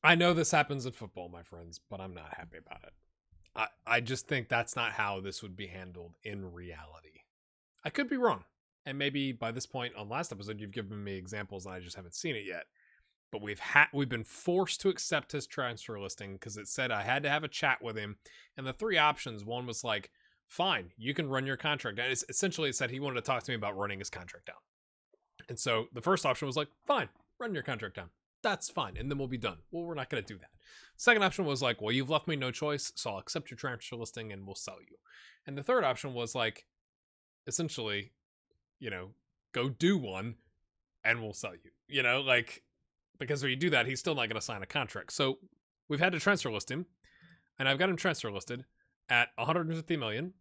I know this happens in football, my friends, but I'm not happy about it. I just think that's not how this would be handled in reality. I could be wrong. And maybe by this point on last episode, you've given me examples and I just haven't seen it yet. But we've been forced to accept his transfer listing because it said I had to have a chat with him. And the three options, one was like, fine, you can run your contract down. Essentially, it said he wanted to talk to me about running his contract down. And so the first option was like, fine, run your contract down. That's fine. And then we'll be done. Well, we're not going to do that. Second option was like, well, you've left me no choice, so I'll accept your transfer listing and we'll sell you. And the third option was like, essentially, go do one and we'll sell you. Like, because if you do that, he's still not going to sign a contract. So we've had to transfer list him, and I've got him transfer listed at 150 million.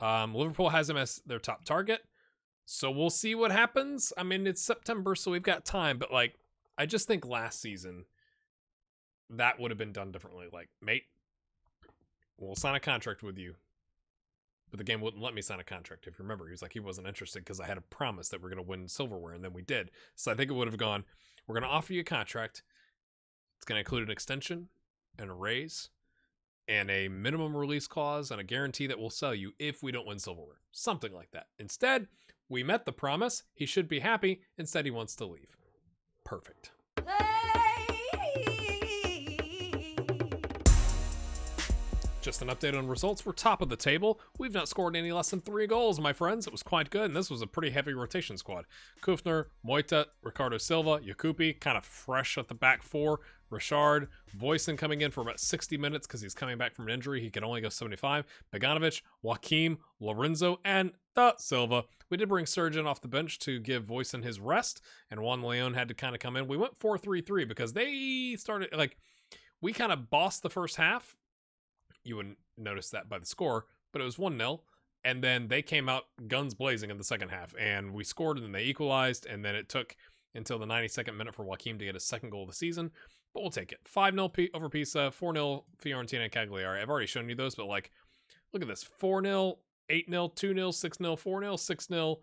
Liverpool has him as their top target. So we'll see what happens. I mean, it's September, so we've got time, but like, I just think last season that would have been done differently. Like, mate, we'll sign a contract with you, but the game wouldn't let me sign a contract. If you remember, he was like, he wasn't interested because I had a promise that we're going to win silverware, and then we did. So I think it would have gone, we're going to offer you a contract. It's going to include an extension and a raise and a minimum release clause and a guarantee that we'll sell you if we don't win silverware. Something like that. Instead, we met the promise. He should be happy. Instead, he wants to leave. Perfect. Just an update on results. We're top of the table. We've not scored any less than 3 goals, my friends. It was quite good, and this was a pretty heavy rotation squad. Kufner, Moita, Ricardo Silva, Yakupi, kind of fresh at the back four. Richard, Voisin coming in for about 60 minutes because he's coming back from an injury. He can only go 75. Beganovic, Joaquim, Lorenzo, and Silva. We did bring Serge in off the bench to give Voisin his rest, and Juan Leon had to kind of come in. We went 4-3-3 because they started, like, we kind of bossed the first half. You wouldn't notice that by the score, but it was 1-0. And then they came out guns blazing in the second half. And we scored, and then they equalized. And then it took until the 92nd minute for Joaquim to get his second goal of the season. But we'll take it. 5-0 over Pisa, 4-0 Fiorentina and Cagliari. I've already shown you those, but like, look at this. 4-0, 8-0, 2-0, 6-0, 4-0,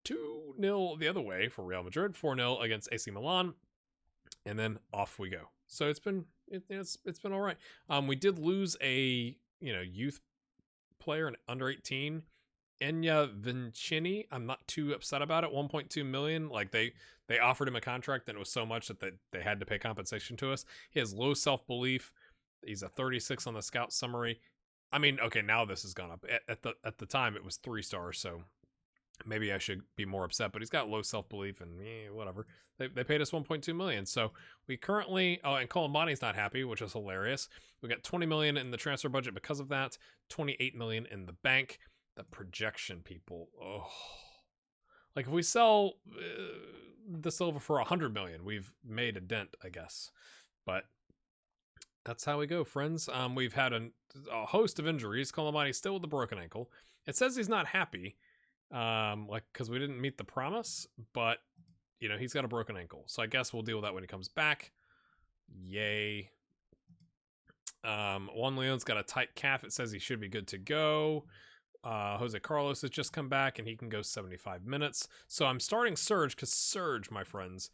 6-0, 2-0 the other way for Real Madrid, 4-0 against AC Milan. And then off we go. So it's been all right. We did lose a youth player, an under 18, Enya Vincini. I'm not too upset about it. 1.2 million. Like they offered him a contract, and it was so much that they had to pay compensation to us. He has low self belief. He's a 36 on the scout summary. I mean, okay, now this has gone up. At the time, it was 3 stars, so maybe I should be more upset, but he's got low self-belief and whatever. They paid us 1.2 million. So we currently, and Colombani's not happy, which is hilarious. We got 20 million in the transfer budget because of that, 28 million in the bank. The projection, people. Oh, like if we sell the Silva for 100 million, we've made a dent, I guess. But that's how we go, friends. We've had a host of injuries. Colombani's still with the broken ankle. It says he's not happy. Because we didn't meet the promise, but he's got a broken ankle, so I guess we'll deal with that when he comes back. Yay. Juan Leon's got a tight calf. It says he should be good to go. Jose Carlos has just come back and he can go 75 minutes. So I'm starting Serge because Serge, my friends,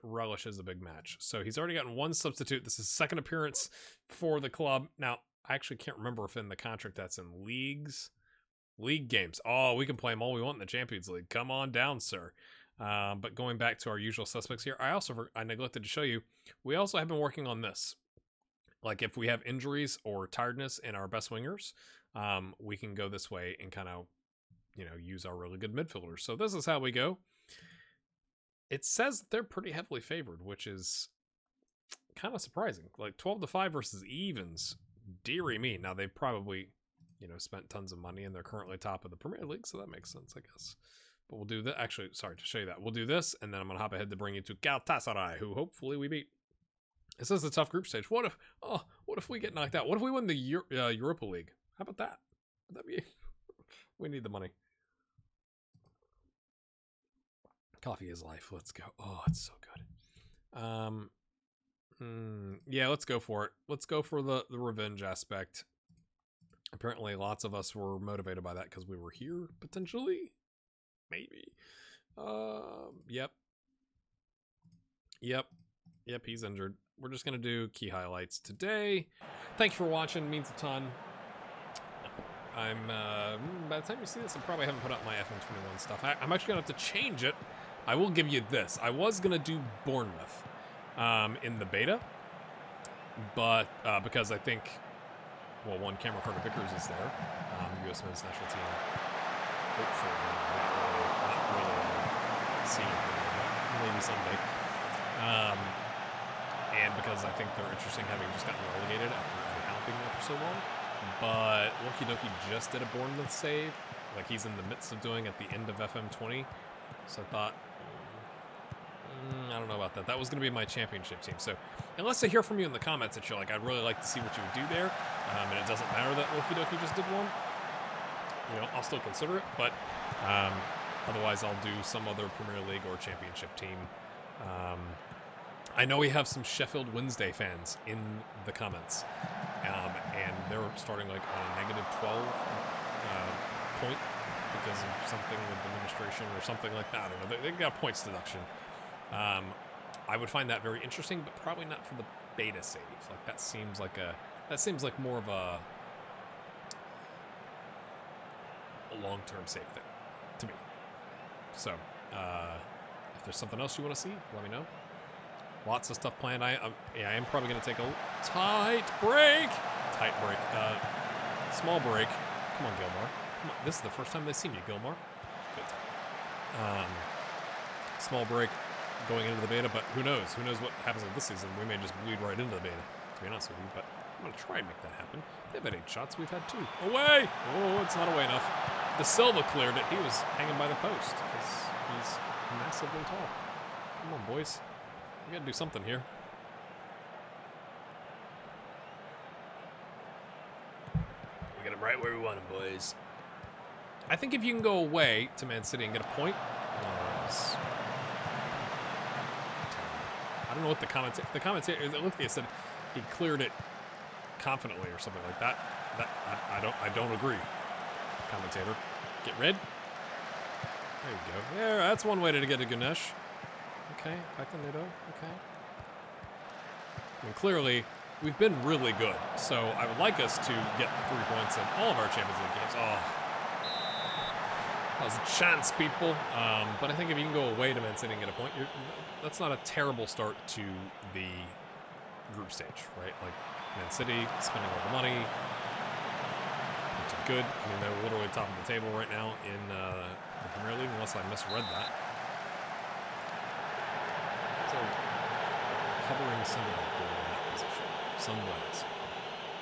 relishes a big match. So he's already gotten 1 substitute. This is his second appearance for the club. Now, I actually can't remember if in the contract that's in league games. Oh, we can play them all we want in the Champions League. Come on down, sir. But going back to our usual suspects here, I neglected to show you, we also have been working on this. Like if we have injuries or tiredness in our best wingers, we can go this way and kind of, use our really good midfielders. So this is how we go. It says they're pretty heavily favored, which is kind of surprising. Like 12-5 versus evens. Deary me. Now they probably spent tons of money and they're currently top of the Premier League, so that makes sense, I guess. But we'll do that. Actually, sorry to show you that. We'll do this, and then I'm going to hop ahead to bring you to Galatasaray, who hopefully we beat. This is a tough group stage. What if we get knocked out? What if we win the Europa League? How about that? Would that be... We need the money. Coffee is life. Let's go. Oh, it's so good. Yeah, let's go for it. Let's go for the revenge aspect. Apparently, lots of us were motivated by that because we were here, potentially. Maybe. Yep. Yep, he's injured. We're just going to do key highlights today. Thank you for watching. Means a ton. By the time you see this, I probably haven't put up my FM21 stuff. I'm actually going to have to change it. I will give you this. I was going to do Bournemouth in the beta, but because I think, well, one, Cameron Carter-Vickers is there, U.S. men's national team. Hopefully, not really senior, but maybe someday. And because I think they're interesting having just gotten relegated after helping there for so long. But Loki Doki just did a Bournemouth save, like he's in the midst of doing at the end of FM20. So I thought, I don't know about that. That was going to be my championship team. So unless I hear from you in the comments that you're like, I'd really like to see what you would do there, and it doesn't matter that Loki Doki just did one, you know, I'll still consider it. But otherwise, I'll do some other Premier League or championship team. I know we have some Sheffield Wednesday fans in the comments, and they're starting like on a negative 12 point because of something with administration or something like that. I don't know. They got points deduction. I would find that very interesting, but probably not for the beta save. Like that seems like more of a long-term save thing to me. So if there's something else you want to see, let me know. Lots of stuff planned. I am probably going to take a tight break. Small break. Come on, Gilmore. Come on. This is the first time they've seen you, Gilmore. Good. Small break going into the beta, but who knows? Who knows what happens with this season? We may just bleed right into the beta, to be honest with you, but I'm going to try and make that happen. They've had 8 shots. We've had 2. Away! Oh, it's not away enough. De Silva cleared it. He was hanging by the post because he's massively tall. Come on, boys. We got to do something here. We got him right where we want him, boys. I think if you can go away to Man City and get a point, I don't know what the commentator. It looked like he said he cleared it confidently or something like that. I don't agree. Commentator, get red. There you go. Yeah, that's one way to get a Ganesh. Okay, back to Nido. Okay. I mean, clearly, we've been really good. So I would like us to get 3 points in all of our Champions League games. Oh, that was a chance, people. But I think if you can go away to Man City and get a point, that's not a terrible start to the group stage, right? Like Man City spending all the money, which is good. I mean, they're literally top of the table right now in the Premier League, unless I misread that. So, covering center in that position. Sunrise.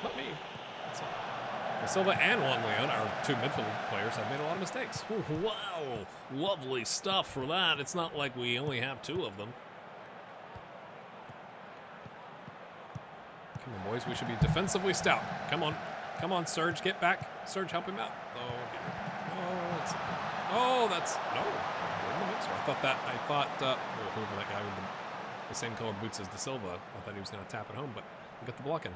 Not me. So, Silva and Juan Leon, our 2 midfield players, have made a lot of mistakes. Ooh, wow. Lovely stuff for that. It's not like we only have 2 of them. Come on, boys. We should be defensively stout. Come on. Come on, Serge. Get back. Serge, help him out. Oh, that's... No. We're in the mixer. I thought, whoever that guy with the same color boots as De Silva, I thought he was going to tap it home, but we got the block in.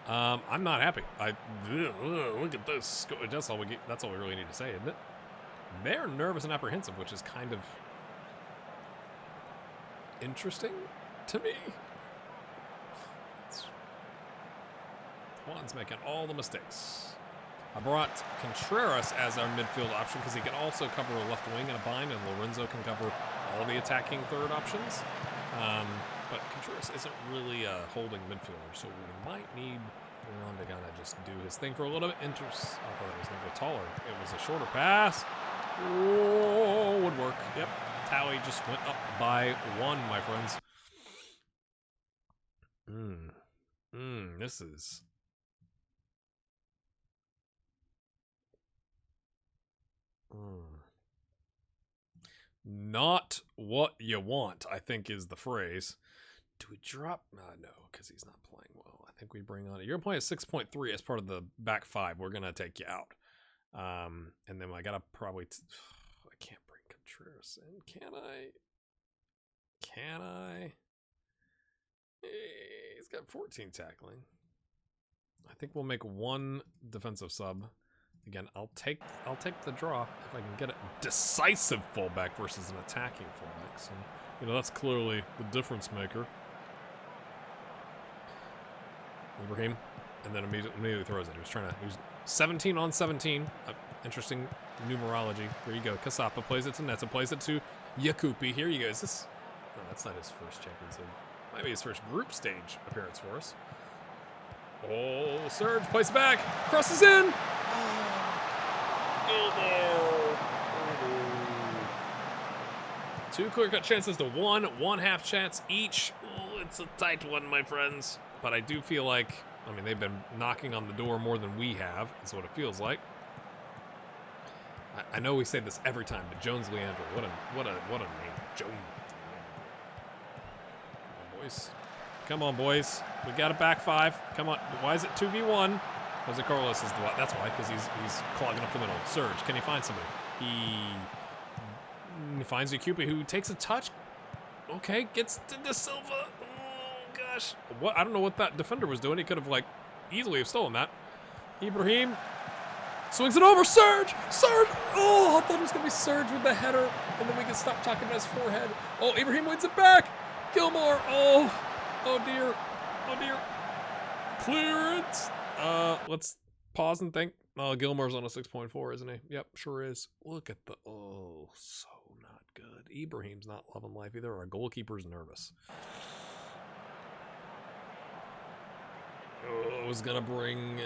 I'm not happy. Look at this. That's all we really need to say, isn't it? They're nervous and apprehensive, which is kind of interesting to me. Juan's making all the mistakes. I brought Contreras as our midfield option because he can also cover a left wing in a bind, and Lorenzo can cover all the attacking third options. But Contreras isn't really a holding midfielder, so we might need Leon to kind of just do his thing for a little bit. I thought it was going to go taller. It was a shorter pass. Oh, would work. Yep. Tally just went up by 1, my friends. This is... Not what you want, I think is the phrase. Do we drop? No, because he's not playing well. I think we bring on... You're playing at 6.3 as part of the back 5. We're going to take you out. And then I got to probably... I can't bring Contreras in. Can I? Can I? He's got 14 tackling. I think we'll make 1 defensive sub. Again, I'll take the draw if I can get it. Decisive fullback versus an attacking fullback. So That's clearly the difference maker. Ibrahim, and then immediately throws it. He was 17 on 17. Interesting numerology. There you go. Kasapa plays it to Neta, plays it to Yakupi. Here you go. Is this... No, that's not his first Champions League. Might be his first group stage appearance for us. Oh, Serge plays back. Crosses in. Oh, two clear-cut chances to one half chance each. Oh, it's a tight one, my friends. But I do feel like, they've been knocking on the door more than we have, is what it feels like. I know we say this every time, but Jones Leandro, what a name. Jones. Boys. Come on, boys. We got a back five. Come on. Why is it 2v1? Jose Carlos is the... That's why, because he's clogging up the middle. Serge, can he find somebody? He finds Yakupi, who takes a touch. Okay, gets to De Silva. Oh, gosh. What? I don't know what that defender was doing. He could have, easily have stolen that. Ibrahim swings it over. Serge! Serge! Oh, I thought it was going to be Serge with the header, and then we can stop talking about his forehead. Oh, Ibrahim wins it back. Gilmore. Oh dear. Oh dear. Clearance. Let's pause and think. Oh, Gilmore's on a 6.4, isn't he? Yep, sure is. Look at the... Oh, so not good. Ibrahim's not loving life either. Our goalkeeper's nervous. Oh, I was going to bring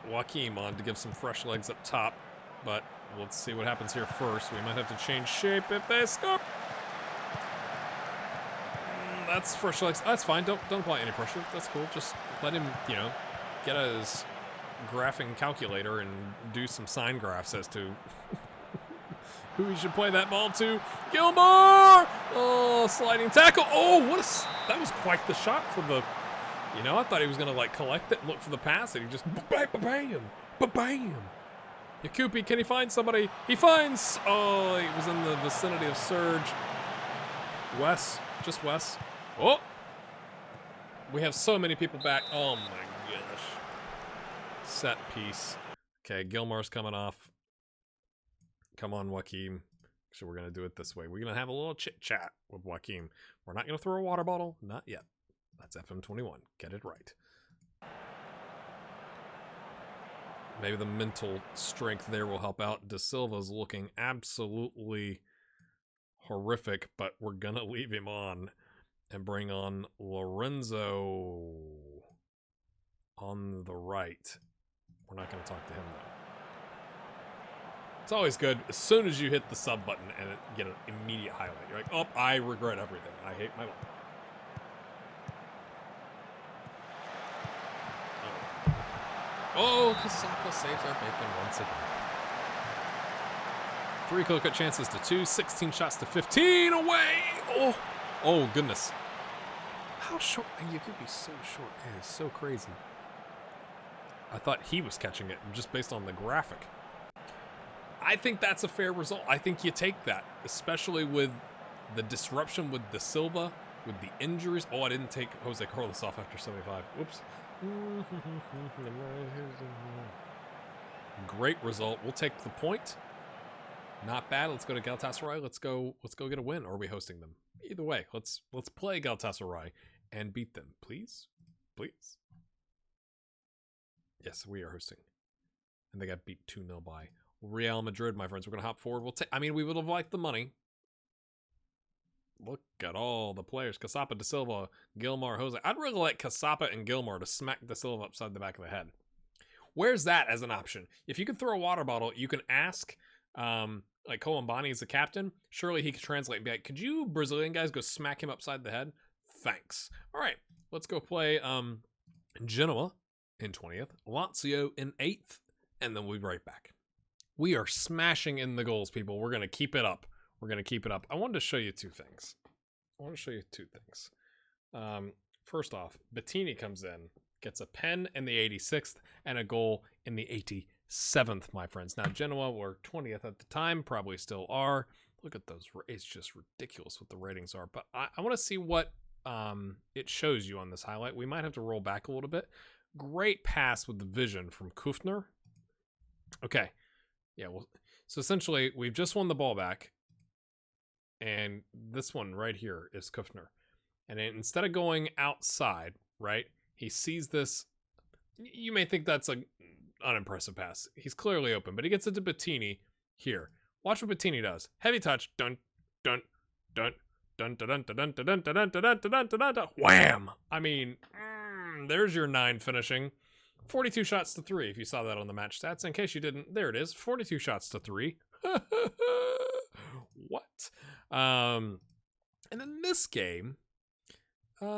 Joaquim on to give some fresh legs up top, but let's see what happens here first. We might have to change shape if they score. That's fresh legs. That's fine. Don't apply any pressure. That's cool. Just let him, get his graphing calculator and do some sine graphs as to who he should play that ball to. Gilmore! Oh, sliding tackle. Oh, that was quite the shot for the... I thought he was going to, collect it and look for the pass, and he just... Bam! Bam! Yakupi, can he find somebody? He finds... Oh, he was in the vicinity of Serge. Wes. Just Wes. Oh! We have so many people back. Oh, my gosh. Set piece. Okay, Gilmore's coming off. Come on, Joaquim. So we're going to do it this way. We're going to have a little chit-chat with Joaquim. We're not going to throw a water bottle. Not yet. That's FM21. Get it right. Maybe the mental strength there will help out. De Silva's looking absolutely horrific, but we're going to leave him on and bring on Lorenzo on the right. We're not going to talk to him, though. It's always good as soon as you hit the sub button and get an immediate highlight. You're like, oh, I regret everything. I hate my life. Oh, Kasapa saves our bacon once again. 3 clear-cut chances to 2, 16 shots to 15 away. Oh goodness. How short? You could be so short. It is so crazy. I thought he was catching it just based on the graphic. I think that's a fair result. I think you take that, especially with the disruption with De Silva, with the injuries. Oh, I didn't take Jose Carlos off after 75. Whoops. Great result. We'll take the point. Not bad. Let's go to Galatasaray. Let's go get a win. Or are we hosting them? Either way, let's play Galatasaray and beat them, please. Please. Yes, we are hosting. And they got beat 2-0 by Real Madrid, my friends. We're gonna hop forward. We would have liked the money. Look at all the players. Kasapa, De Silva, Gilmore, Jose. I'd really like Kasapa and Gilmore to smack De Silva upside the back of the head. Where's that as an option? If you could throw a water bottle, you can ask, like Colombani is the captain. Surely he could translate and be like, could you Brazilian guys go smack him upside the head? Thanks. All right, let's go play Genoa in 20th, Lazio in 8th, and then we'll be right back. We are smashing in the goals, people. We're going to keep it up. We're going to keep it up. I wanted to show you two things. First off, Bettini comes in, gets a pen in the 86th and a goal in the 87th, my friends. Now, Genoa were 20th at the time, probably still are. Look at those. It's just ridiculous what the ratings are. But I want to see what it shows you on this highlight. We might have to roll back a little bit. Great pass with the vision from Kufner. Okay. Yeah, well, so essentially, we've just won the ball back. and this one right here is Kufner. And instead of going outside, right, he sees this. You may think that's an unimpressive pass. He's clearly open, but he gets it to Bettini here. Watch what Bettini does. Heavy touch. Dun, dun, dun, dun, dun, dun, dun, dun, dun, dun, dun, dun, dun, dun, dun. Wham! I mean, there's your 9 finishing. 42 shots to 3, if you saw that on the match stats. In case you didn't, there it is. 42 shots to 3. What? And then this game, wait,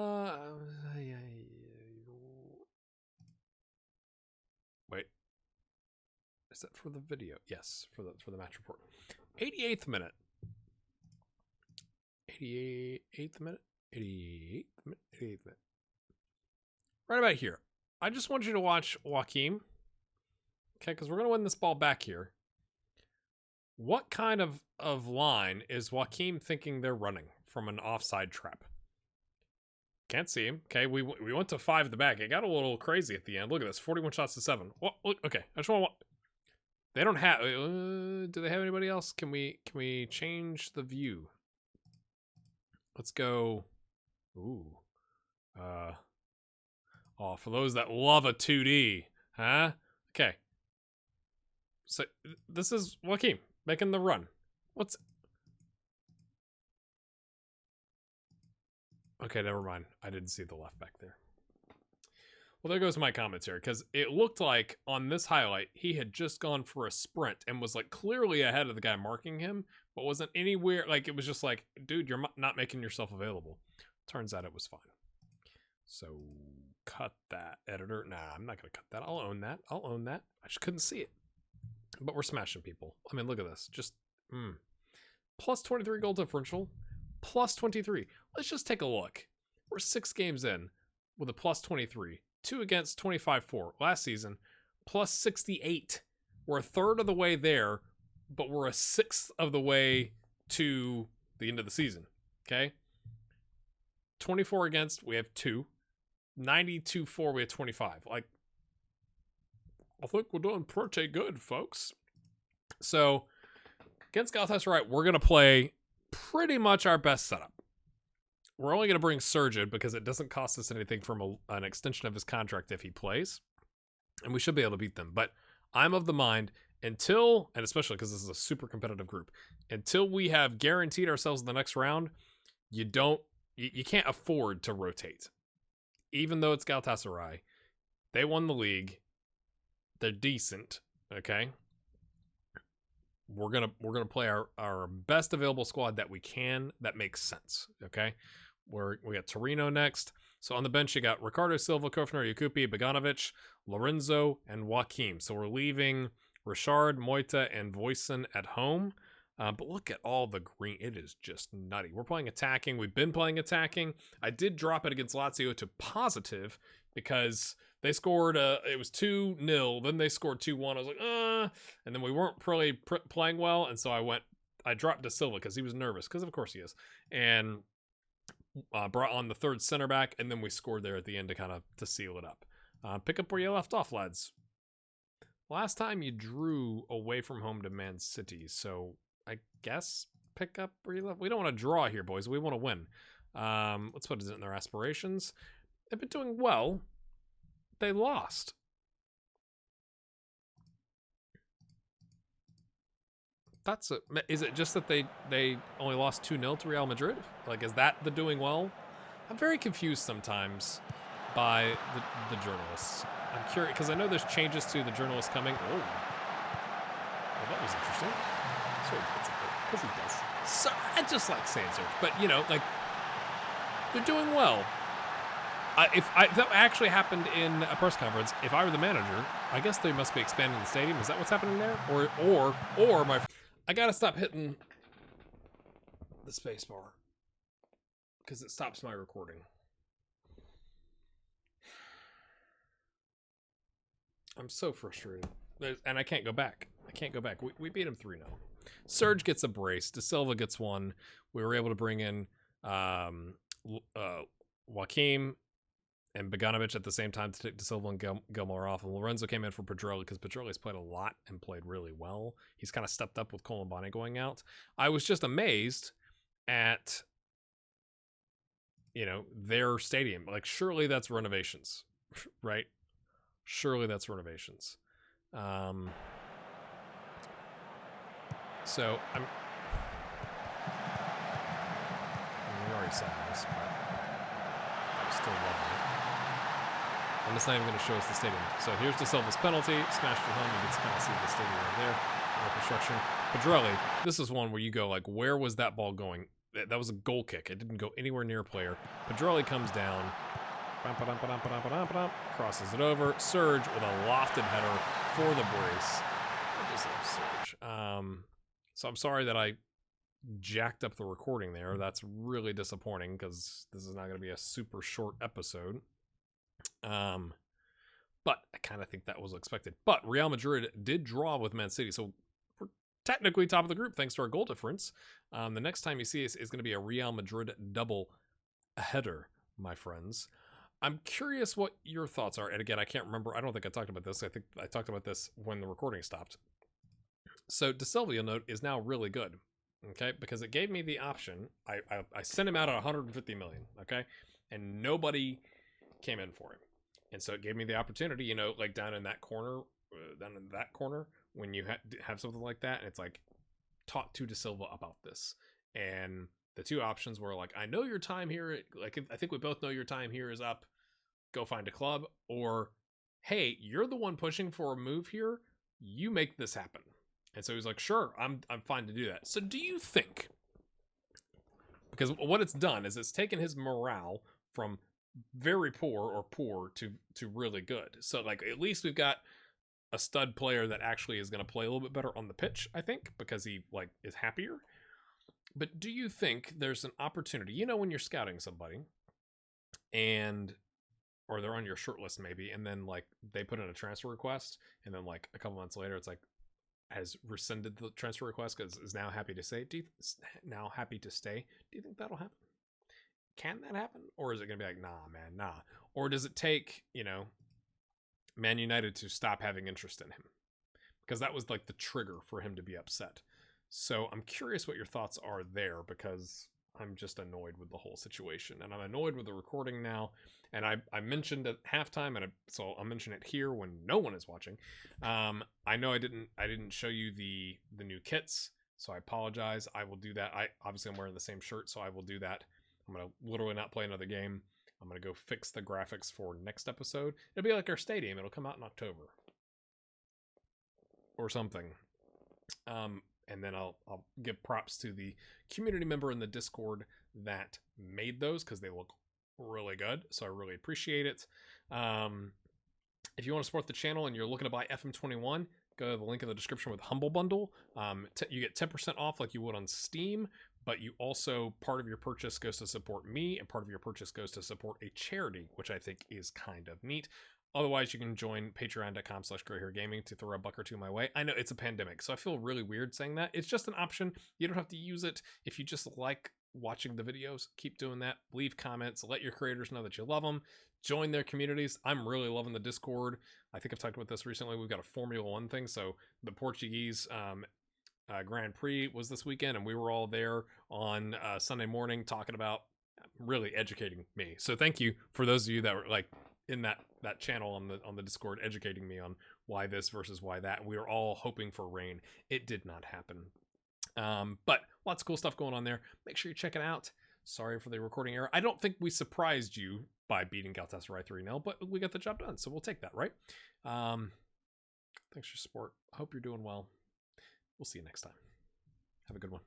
is that for the video? Yes, for the match report. 88th minute. 88th minute. 88th minute. Right about here. I just want you to watch Joaquim. Okay, because we're gonna win this ball back here. What kind of line is Joaquim thinking they're running from an offside trap? Can't see him. Okay, we went to 5 at the back. It got a little crazy at the end. Look at this, 41 shots to 7. What? Okay, I just want. They don't have. Do they have anybody else? Can we change the view? Let's go. Ooh. Oh, for those that love a 2D, huh? Okay. So this is Joaquim making the run. What's? Okay, never mind. I didn't see the left back there. Well, there goes my commentary, because it looked like on this highlight, he had just gone for a sprint and was like clearly ahead of the guy marking him, but wasn't anywhere. Like, it was just like, dude, you're not making yourself available. Turns out it was fine. So cut that, editor. Nah, I'm not going to cut that. I'll own that. I just couldn't see it. But we're smashing people. I mean, look at this. Just, plus 23 goal differential. Plus 23. Let's just take a look. We're 6 games in with a plus 23. 2 against 25-4. Last season, plus 68. We're a third of the way there, but we're a sixth of the way to the end of the season. Okay? 24 against, we have 2. 92-4, we have 25. Like, I think we're doing pretty good, folks. So, against Galatasaray, we're going to play pretty much our best setup. We're only going to bring Surgeon because it doesn't cost us anything from an extension of his contract if he plays. And we should be able to beat them. But I'm of the mind, until, and especially because this is a super competitive group, until we have guaranteed ourselves in the next round, you can't afford to rotate. Even though it's Galatasaray, they won the league. They're decent, okay? We're gonna play our best available squad that we can, that makes sense, okay? We got Torino next. So on the bench you got Ricardo Silva, Kofner, Yakupi, Beganovic, Lorenzo, and Joaquim. So we're leaving Richard, Moita, and Voisin at home. But look at all the green. It is just nutty. We're playing attacking. We've been playing attacking. I did drop it against Lazio to positive because they scored, it was 2-0. Then they scored 2-1. I was like, and then we weren't really playing well. And so I dropped De Silva because he was nervous, because of course he is. And brought on the third center back. And then we scored there at the end to seal it up. Pick up where you left off, lads. Last time you drew away from home to Man City. So I guess pick up where you left. We don't want to draw here, boys. We want to win. Let's put it in their aspirations. They've been doing well. They lost. That's it. Is it just that they only lost 2-0 to Real Madrid? Like, is that the doing well? I'm very confused sometimes by the journalists. I'm curious, because I know there's changes to the journalists coming. Oh, well, that was interesting. Because he does. So, I just like saying search. But, like, they're doing well. If that actually happened in a press conference, if I were the manager, I guess they must be expanding the stadium. Is that what's happening there? Or I gotta stop hitting the space bar because it stops my recording. I'm so frustrated. And I can't go back. We beat him 3-0. Serge gets a brace. De Silva gets one. We were able to bring in Joaquim and Beganovic at the same time to take De Silva and Gilmore off. And Lorenzo came in for Pedroli because Pedroli's played a lot and played really well. He's kind of stepped up with Colombani going out. I was just amazed at, you know, their stadium. Like, surely that's renovations, right? Surely that's renovations. So we already said this, but I'm still loving it. And it's not even going to show us the stadium. So here's De Silva's penalty, smashed it home. You can kind of see the stadium right there. Construction. Pedrelli, this is one where you go like, where was that ball going? That was a goal kick. It didn't go anywhere near a player. Pedrelli comes down, crosses it over. Surge with a lofted header for the brace. I just love Surge. So I'm sorry that I jacked up the recording there. That's really disappointing because this is not going to be a super short episode. But I kind of think that was expected. But Real Madrid did draw with Man City, so we're technically top of the group thanks to our goal difference. The next time you see us is going to be a Real Madrid double header, my friends. I'm curious what your thoughts are. And again, I can't remember. I don't think I talked about this. I think I talked about this when the recording stopped. So De Silva, you'll note, is now really good. Okay, because it gave me the option. I sent him out at 150 million. Okay, and nobody came in for him. And so it gave me the opportunity, you know, like down in that corner, when you have something like that, and it's like, talk to De Silva about this. And the two options were like, I know your time here, like, I think we both know your time here is up, go find a club, or, hey, you're the one pushing for a move here, you make this happen. And so he's like, sure, I'm fine to do that. So do you think, because what it's done is it's taken his morale from very poor to really good. So like, at least we've got a stud player that actually is going to play a little bit better on the pitch, I think, because he like is happier. But do you think there's an opportunity, you know, when you're scouting somebody or they're on your short list maybe, and then like they put in a transfer request, and then like a couple months later it's like has rescinded the transfer request because is now happy to stay. Do you think that'll happen? Can that happen? Or is it going to be like, nah, man, nah? Or does it take, you know, Man United to stop having interest in him? Because that was like the trigger for him to be upset. So I'm curious what your thoughts are there, because I'm just annoyed with the whole situation. And I'm annoyed with the recording now. And I mentioned at halftime, and so I'll mention it here when no one is watching. I know I didn't show you the new kits, so I apologize. I will do that. I'm wearing the same shirt, so I will do that. I'm going to literally not play another game. I'm going to go fix the graphics for next episode. It'll be like our stadium. It'll come out in October. Or something. And then I'll give props to the community member in the Discord that made those, because they look really good. So I really appreciate it. If you want to support the channel and you're looking to buy FM21, go to the link in the description with Humble Bundle. You get 10% off like you would on Steam. But you also, part of your purchase goes to support me, and part of your purchase goes to support a charity, which I think is kind of neat. Otherwise, you can join patreon.com/grayhairgaming to throw a buck or two my way. I know it's a pandemic, so I feel really weird saying that. It's just an option. You don't have to use it. If you just like watching the videos, keep doing that. Leave comments. Let your creators know that you love them. Join their communities. I'm really loving the Discord. I think I've talked about this recently. We've got a Formula One thing, so the Portuguese Grand Prix was this weekend, and we were all there on Sunday morning talking about, really educating me. So thank you for those of you that were like in that channel on the Discord, educating me on why this versus why that. We were all hoping for rain. It did not happen. But lots of cool stuff going on there. Make sure you check it out. Sorry for the recording error. I don't think we surprised you by beating Galatasaray 3-0, but we got the job done, so we'll take that, right? Thanks for your support. I hope you're doing well. We'll see you next time. Have a good one.